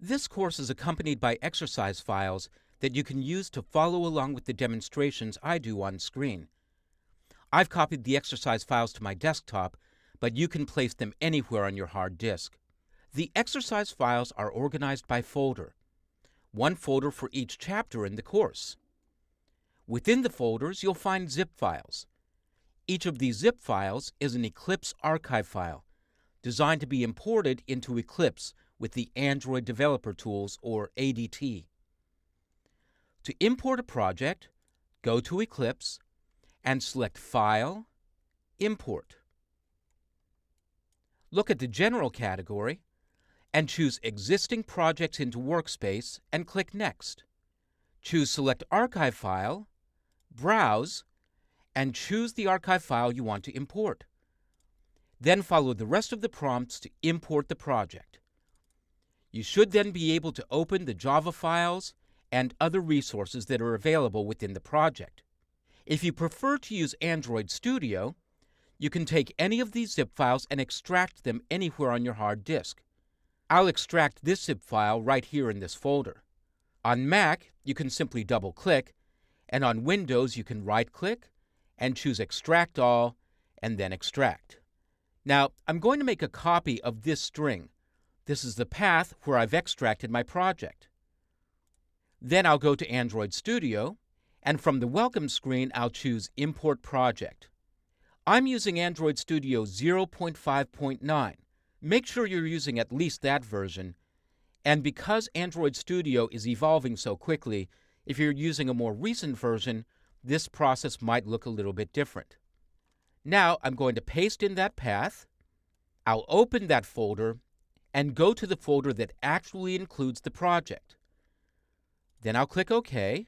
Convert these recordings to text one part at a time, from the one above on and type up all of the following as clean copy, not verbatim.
This course is accompanied by exercise files that you can use to follow along with the demonstrations I do on screen. I've copied the exercise files to my desktop, but you can place them anywhere on your hard disk. The exercise files are organized by folder, one folder for each chapter in the course. Within the folders, you'll find zip files. Each of these zip files is an Eclipse archive file, designed to be imported into Eclipse with the Android Developer Tools, or ADT. To import a project, go to Eclipse and select File, Import. Look at the General category and choose Existing Projects into Workspace and click Next. Choose Select Archive File, Browse, and choose the archive file you want to import. Then follow the rest of the prompts to import the project. You should then be able to open the Java files and other resources that are available within the project. If you prefer to use Android Studio, you can take any of these zip files and extract them anywhere on your hard disk. I'll extract this zip file right here in this folder. On Mac, you can simply double-click, and on Windows, you can right-click and choose Extract All, and then Extract. Now, I'm going to make a copy of this string. This is the path where I've extracted my project. Then I'll go to Android Studio, and from the Welcome screen, I'll choose Import Project. I'm using Android Studio 0.5.9. Make sure you're using at least that version. And because Android Studio is evolving so quickly, if you're using a more recent version, this process might look a little bit different. Now I'm going to paste in that path. I'll open that folder and go to the folder that actually includes the project. Then I'll click OK,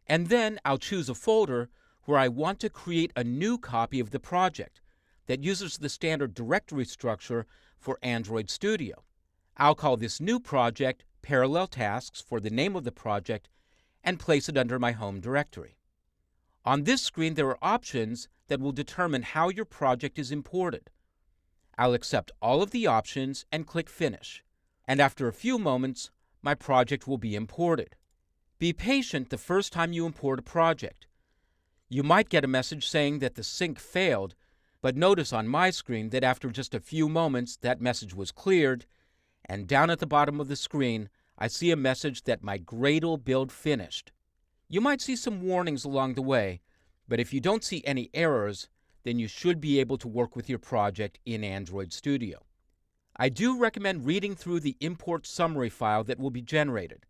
and then I'll choose a folder where I want to create a new copy of the project that uses the standard directory structure for Android Studio. I'll call this new project Parallel Tasks for the name of the project and place it under my home directory. On this screen, there are options that will determine how your project is imported. I'll accept all of the options and click Finish. And after a few moments, my project will be imported. Be patient the first time you import a project. You might get a message saying that the sync failed, but notice on my screen that after just a few moments, that message was cleared, and down at the bottom of the screen, I see a message that my Gradle build finished. You might see some warnings along the way, but if you don't see any errors, then you should be able to work with your project in Android Studio. I do recommend reading through the import summary file that will be generated.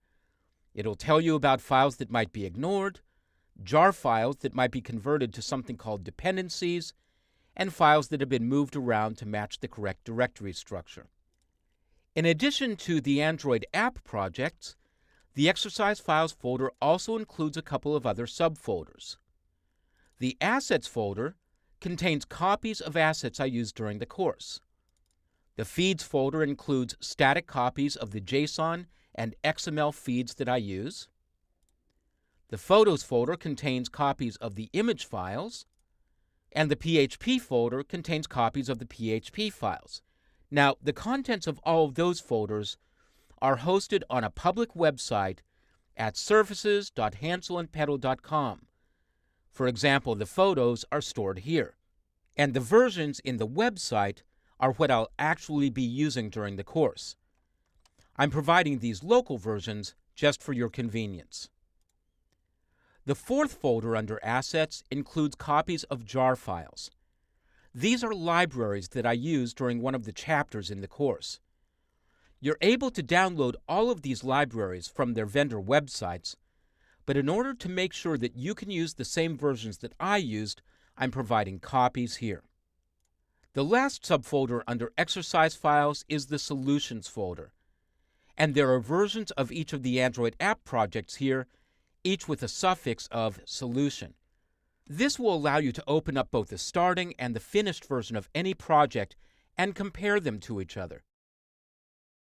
It'll tell you about files that might be ignored, jar files that might be converted to something called dependencies, and files that have been moved around to match the correct directory structure. In addition to the Android app projects, the exercise files folder also includes a couple of other subfolders. The assets folder contains copies of assets I used during the course. The feeds folder includes static copies of the JSON and XML feeds that I use. The photos folder contains copies of the image files, and the PHP folder contains copies of the PHP files. Now, the contents of all of those folders are hosted on a public website at services.hanselandpedal.com. For example, the photos are stored here, and the versions in the website are what I'll actually be using during the course. I'm providing these local versions just for your convenience. The fourth folder under Assets includes copies of jar files. These are libraries that I use during one of the chapters in the course. You're able to download all of these libraries from their vendor websites, but in order to make sure that you can use the same versions that I used, I'm providing copies here. The last subfolder under Exercise Files is the Solutions folder, and there are versions of each of the Android app projects here, each with a suffix of solution. This will allow you to open up both the starting and the finished version of any project and compare them to each other.